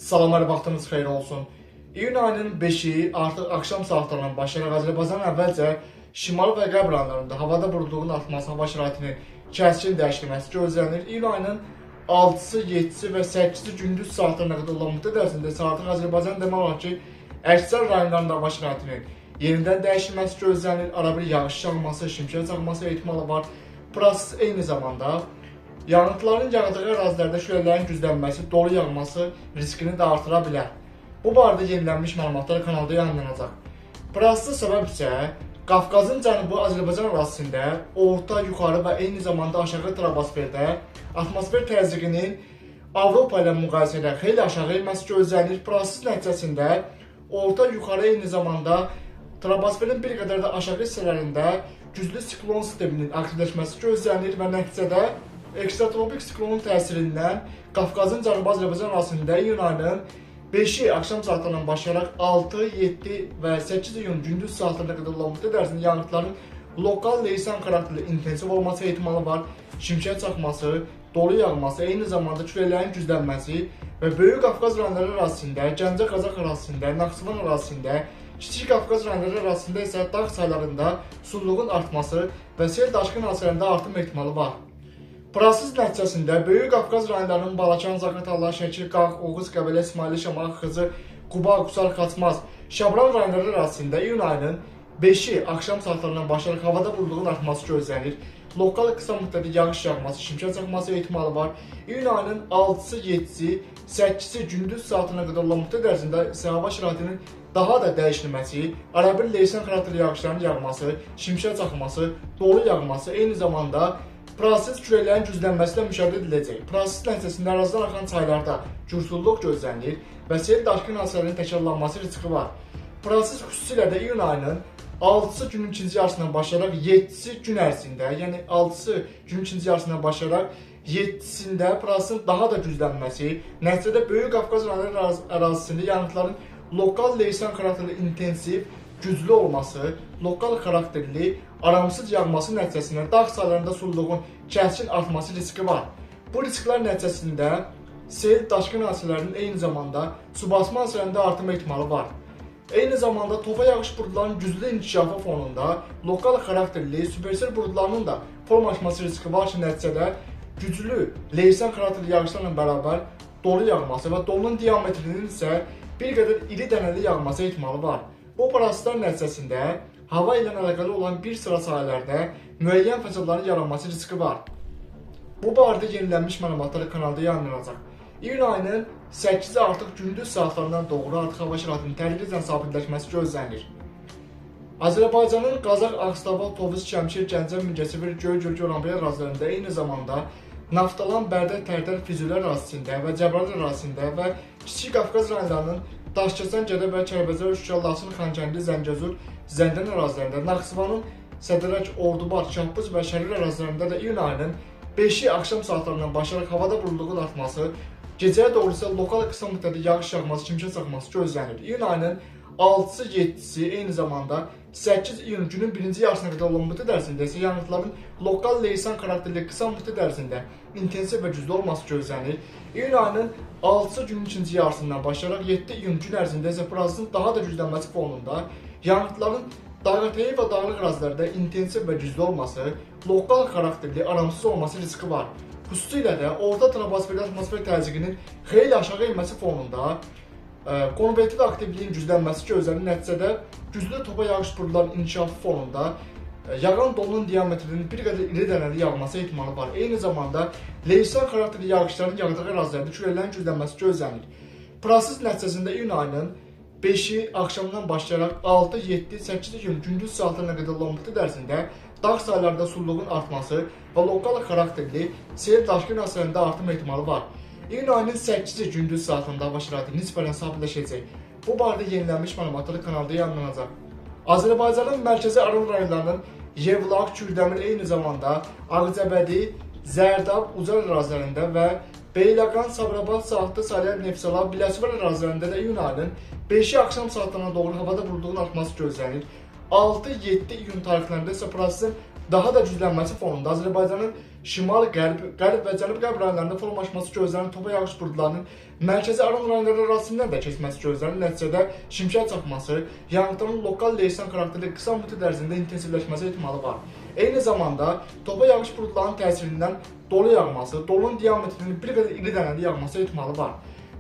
Salamlar, vaxtınız xeyir olsun. İyun ayının 5-i artıq axşam saatlarından başlayaraq Azərbaycan əvvəlcə şimal və qərb rayonlarında havada buludluğun artması, hava şəraitinin kəskin dəyişilməsi gözlənilir. İyun ayının 6-sı, 7-si və 8-si gündüz saatlarına qədər olan müddət ərzində isə artıq Azərbaycan demək olar ki, əksər rayonlarında hava şəraitinin yerindən dəyişilməsi gözlənilir. Arabir yağış yağması, şimşək çaxması ehtimalı var. Proses eyni zamanda yağıntıların yağdığı ərazilərdə şölələrin güclənməsi, dolu yağması riskini də artıra bilər. Bu barədə yenilənmiş məlumatlar kanalda yayınlanacaq. Prosesə səbəb isə Qafqazın cənubu Azərbaycan ərazisində orta, yuxarı və eyni zamanda aşağı troposferdə atmosfer təzyiqinin Avropa ilə müqayisədə xeyli aşağı enməsi gözlənilir. Proses nəticəsində orta, yuxarı eyni zamanda troposferin bir qədər də aşağı hissələrində güclü siklon sisteminin aktivləşməsi gözlənilir və nəticədə ekstratropik siklonun təsirindən Qafqazın cənubu Azərbaycan ərazisində iyun ayının 5-i axşam saatlarından başlayaraq 6, 7 və 8 iyun gündüz saatlarına qədər olan müddət ərzində yağıntıların lokal leysan xarakterli intensiv olması ehtimalı var. Şimşək çaxması, dolu yağması, eyni zamanda küləklərin güclənməsi və Böyük Qafqaz rayonları ərazisində, Gəncə Qazax ərazisində, Naxçıvan ərazisində, Kiçik Qafqaz rayonları ərazisində isə dağ saylarında sululuğun artması və sel daşqın hadisələrində artım ehtimalı var. Proses nəticəsində Böyük Qafqaz rayonlarının Balakan, Zaqatala, Şəkir, Qax, Oğuz, Qəbələ, İsmayılı, Şamaxı, Xızı, Quba, Qusar, Xaçmaz, Şabran rayonları ərazisində iyun ayının 5-i axşam saatlarından başlayaraq havada buludluğun artması gözlənilir. Lokal qısa müddətli yağış yağması, şimşək çaxması ehtimalı var. İyun ayının 6-sı, 7-si, 8-si gündüz saatına qədər olan müddət ərzində isə hava şəraitinin daha da dəyişilməsi, arabir leysan xarakterli yağışların yağması, şimşək çaxması, dolu yağması, eyni zamanda proses küləklərin güclənməsi ilə müşahidə ediləcək. Proses nəticəsində ərazidən axan çaylarda cürsulluq gözlənilir və sel daşqın hadisələrinin təkrarlanması riski var. Proses xüsusilə də iyun ayının 6-sı günün ikinci yarısından başlayaraq 7-si gün ərzində, yəni 6-sı günün ikinci yarısından başlayaraq 7-sində prosesin daha da güclənməsi, nəticədə Böyük Qafqaz rayonları ərazisində yağıntıların lokal leysan xarakterli intensiv, güclü olması, lokal xarakterli, aramsız yağması nəticəsində dağ saylarında sululuğun kəskin artması riski var. Bu risklər nəticəsində sel, daşqın hadisələrinin eyni zamanda su basma hadisələrində artım ehtimalı var. Eyni zamanda topa yağış buludlarının güclü inkişafı fonunda lokal xarakterli, supersel buludlarının da formalaşması riski var ki, nəticədə güclü leysan xarakterli yağışlarla bərabər dolu yağması və dolunun diametrinin isə bir qədər iri dənəli yağması ehtimalı var. Bu proseslər nəticəsində hava ilə əlaqəli olan bir sıra sahələrdə müəyyən fəsadların yaranması riski var. Bu barədə yenilənmiş məlumatlar kanalda yayınlanacaq. İyun ayının 8-i artıq gündüz saatlarından doğru artıq hava şəraitinin tədricən sabitləşməsi gözlənilir. Azərbaycanın Qazax, Ağstafa, Tovuz, Şəmkir, Gəncə, Mingəçevir, Göygöl, Goranboy ərazilərində eyni zamanda Naftalan, Bərdər, Tərtər, Füzuli ərazisində və Cəbrayıl ərazisində və Kiçik Qafqaz rayonlarının Daşkəsən, Gədəbəy, Kəlbəcər, Şuşa, Laçın, Xankəndi, Zəngəzur, Zəngən ərazilərində, Naxçıvanın Sədərək, Ordubad, Şahbuz və Şərir ərazilərində də iyun ayının 5-i axşam saatlarından başlayaraq havada buludluğun artması, gecəyə doğru isə lokal qısa müddətli yağış yağması, şimşək çaxması gözlənilir. İyun ayının 6-sı, 7-si, eyni zamanda 8 iyun günün birinci yarısına qədər olan müddət ərzində isə yağıntıların lokal leysan xarakterli qısa müddət ərzində intensiv və güclü olması gözlənilir. İyun ayının 6-sı günün ikinci yarısından başlayaraq 7 iyun gün ərzində isə prosesin daha da güclənməsi fonunda yağıntıların dağətəyi və dağlıq ərazilərdə intensiv və güclü olması, lokal xarakterli aramsız olması riski var. Xüsusilə də orta troposferli atmosfer təzyiqinin xeyli aşağı enməsi fonunda konvektiv aktivliyin güclənməsi gözlənilir. Nəticədə güclü topa yağış buludlarının inkişafı fonunda yağan dolunun diametrinin bir qədər iri dənəli yağması ehtimalı var. Eyni zamanda leysan xarakterli yağışların yağdığı ərazilərdə küləklərin güclənməsi gözlənilir. Proses nəticəsində iyun ayının 5-i axşamdan başlayaraq 6, 7, 8 iyun gündüz saatlarına qədər olan müddət ərzində dağ saylarında sululuğun artması və lokal xarakterli sel daşqın hadisələrində artım ehtimalı var. İyun ayının 8-ci gündüz saatında hava şəraiti nisbətən sabitləşəcək. Bu barədə yenilənmiş məlumatları kanalda yayınlanacaq. Azərbaycanın mərkəzi Aral rayonlarının Yevlaq, Kürdəmir, eyni zamanda Ağcabədi, Zərdab, Ucar ərazilərində və Beyləqan, Sabirabad, Saatlı, Salyan, Nefsala, Biləçivər ərazilərində də iyun ayının 5-i axşam saatlarına doğru havada buludluğun artması gözlənilir. 6-7 iyun tarixlərində isə prosesin daha da güclənməsi fonunda Azərbaycanın şimal, qərb və cənub-qərb rayonlarında formalaşması gözlənilən topa yağış buludlarının mərkəzi Aran rayonları arasından da keçməsi gözlənilən nəticədə şimşək çaxması, yanğınların lokal leysan xarakterli qısa müddət ərzində intensivləşməsi ehtimalı var. Eyni zamanda topa yağış buludlarının təsirindən dolu yağması, dolunun diametrinin bir qədər iri dənəli yağması ehtimalı var.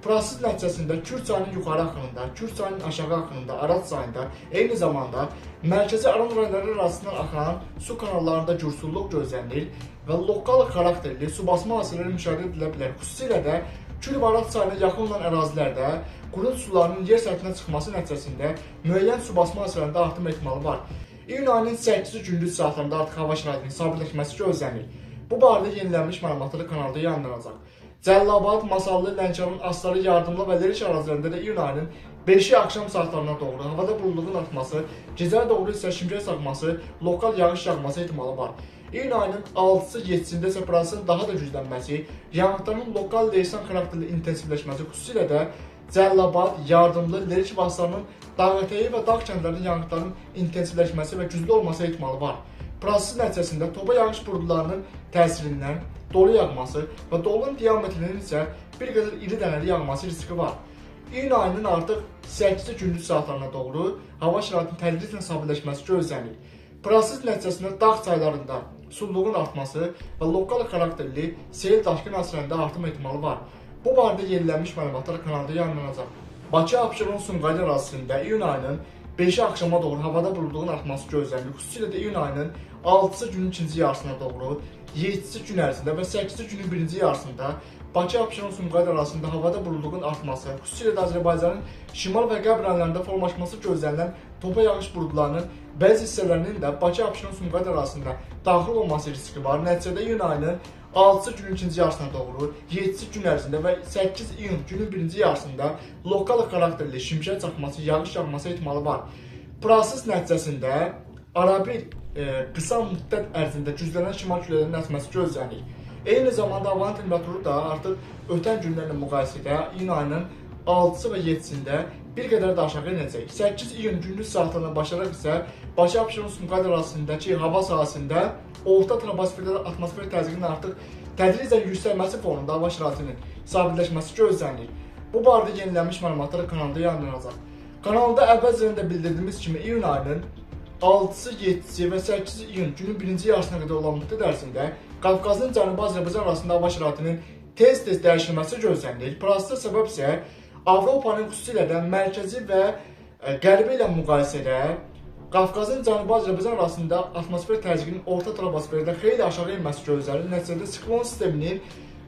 Proses nəticəsində Kür çayının yuxarı axınında, Kür çayının aşağı axınında, Araz çayında, eyni zamanda mərkəzi Aran rayonları arasından axan su kanallarında gürsulluq gözlənilir və lokal xarakterli su basma hadisələri müşahidə edilə bilər. Xüsusilə də Kür və Araz çayına yaxın olan ərazilərdə qurut sularının yer səthinə çıxması nəticəsində müəyyən su basma hadisələrində artım ehtimalı var. İyun ayının 8-ci gündüz saatlarında artıq hava şəraitinin sabitləşməsi gözlənilir. Bu barədə yenilənmiş məlumatları kanalda yayımlanacaq. Cəlilabad, Masallı, Lənkəran, Astarı, Yardımlı və Leriş ərazilərində də iyun ayının 5-i axşam saatlarına doğru havada buludluğun artması, gecəyə doğru isə şimşək çaxması, lokal yağış yağması ehtimalı var. İyun ayının 6-sı, 7-sində isə prosesin daha da güclənməsi, yanğınların lokal leysan xarakterli intensivləşməsi, xüsusilə də Cəlilabad, Yardımlı, Leriş və Astarının Dağətəyi və Dağ kəndlərinin yanğınların intensivləşməsi və güclü olması ehtimalı var. Proses nəticəsində topa yağış buludlarının təsirindən dolu yağması və dolunun diametrinin isə bir qədər iri dənəli yağması riski var. İyun ayının artıq 8-ci gündüz saatlarına doğru hava şəraitinin tədricən sabitləşməsi gözlənilir. Proses nəticəsində dağ çaylarında sululuğun artması və lokal xarakterli sel daşqın hadisələrində artım ehtimalı var. Bu barədə yenilənmiş məlumatlar kanalda yayımlanacaq. Bakı, Abşeron, Sumqayıt ərazisində iyun ayının 5-i axşama doğru havada buludluğun artması gözlənilir. Xüsusilə də iyun ayının 6-sı günün ikinci yarısına doğru, 7-si gün ərzində və 8-ci günün birinci yarısında Bakı, Abşeron, Sumqayıt arasında havada buludluğun artması, xüsusilə də Azərbaycanın şimal və qərb rayonlarında formalaşması gözlənilən topa yağış buludlarının bəzi hissələrinin də Bakı, Abşeron, Sumqayıt arasında daxil olması riski var. Nəticədə iyun ayının 6-sı günün ikinci yarısına doğru, 7-si gün ərzində və 8 iyun günün birinci yarısında lokal xarakterli şimşək çaxması, yağış yağması ehtimalı var. Proses nəticəsində arabir qısa müddət ərzində güclənən şimal küləklərinin əsməsi gözlənilir. Eyni zamanda havanın temperaturu da artıq ötən günlərlə müqayisədə iyun ayının 6-sı və 7-sində bir qədər də aşağı inəcək. 8 iyun gündüz saatlarına başlayaraq isə Bakı, Abşeron, Sumqayıt arasındakı hava sahəsində orta troposferdə atmosfer təzyiqinin artıq tədricən yüksəlməsi fonunda hava şəraitinin sabitləşməsi gözlənilir. Bu barədə yenilənmiş məlumatlar kanalda yayımlanacaq. Kanalda əvvəlcədən də bildirdiyimiz kimi iyun ayının 6-sı, 7-si və 8 iyun günün birinci yarısına qədər olan müddət ərzində Qafqazın Cənubi Azərbaycan arasında hava şəraitinin tez-tez dəyişilməsi gözlənilir. Prosesə səbəb isə Avropanın xüsusilə də mərkəzi və qərbi ilə müqayisədə Qafqazın Cənubi Azərbaycan arasında atmosfer təzyiqinin orta troposferdə xeyli aşağı enməsi gözlənilir. Nəticədə siklon sisteminin,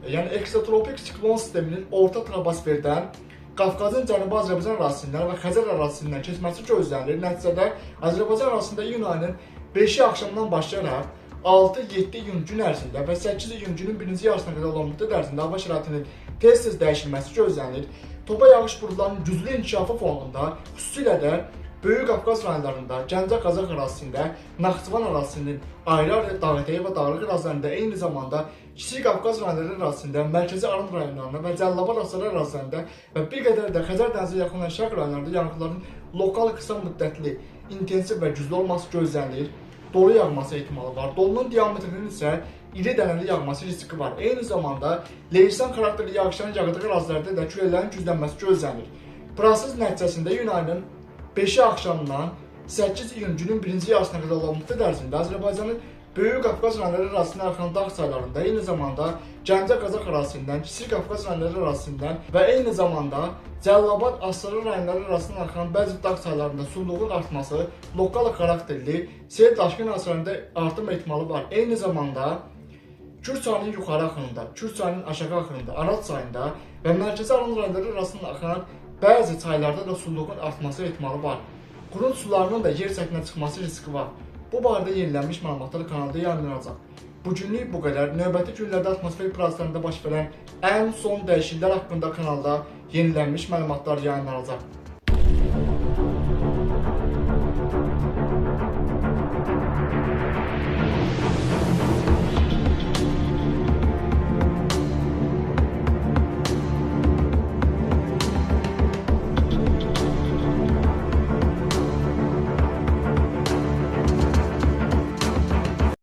yəni ekstratropik siklon sisteminin orta troposferdən Qafqazın Cənubi Azərbaycan arasından və Xəzər arasından keçməsi gözlənilir. Nəticədə Azərbaycan arasında iyun ayının 5-i axşamdan başlayaraq 6-7 iyun gün ərzində və 8 iyun günün birinci yarısına qədər olan müddət ərzində hava şəraitinin tez-tez dəyişilməsi gözlənilir. Topa yağış buludlarının güclü inkişafı fonunda, xüsusilə də Böyük Qafqaz rayonlarında, Gəncə-Qazax ərazisində, Naxçıvan ərazisinin ayrı-ayrı Dağətəyi və Dağlıq ərazilərində, eyni zamanda Kiçik Qafqaz rayonları ərazisində, mərkəzi Aran rayonlarında və Cəlilabad Astara ərazilərində və bir qədər də Xəzər dənizinə yaxın olan şərq rayonlarında yanğınların lokal qısa müddətli, intensiv və güclü olması gözlənilir. Dolu yağması ehtimalı var. Dolunun diametrinin isə iri dənəli yağması riski var. Eyni zamanda leysan xarakterli yağışların yağdığı ərazilərdə də küləklərin güclənməsi gözlənilir. Proses nəticəsində iyun ayının 5-i axşamdan 8 iyun günün birinci yarısına qədər olan müddət ərzində Azərbaycanın Böyük Qafqaz rayonları arasında axan dağ çaylarında, eyni zamanda Gəncə-Qazax ərazisindən, Kiçik Qafqaz rayonları arasından və eyni zamanda Cəlilabad, Astara rayonları arasından axan bəzi dağ çaylarında sululuğun artması, lokal xarakterli sel daşqın hadisələrində artım ehtimalı var. Eyni zamanda Kür çayının yuxarı axınında, Kür çayının aşağı axınında, Araz çayında və mərkəzi Aran rayonları arasında axan bəzi çaylarda da sululuğun artması ehtimalı var. Qurut sularının da yer səthinə çıxması riski var. Bu barədə yenilənmiş məlumatlar kanalda yayımlanacaq. Bugünlük bu qədər. Növbəti günlərdə atmosfer proseslərində baş verən ən son dəyişikliklər haqqında kanalda yenilənmiş məlumatlar yayımlanacaq.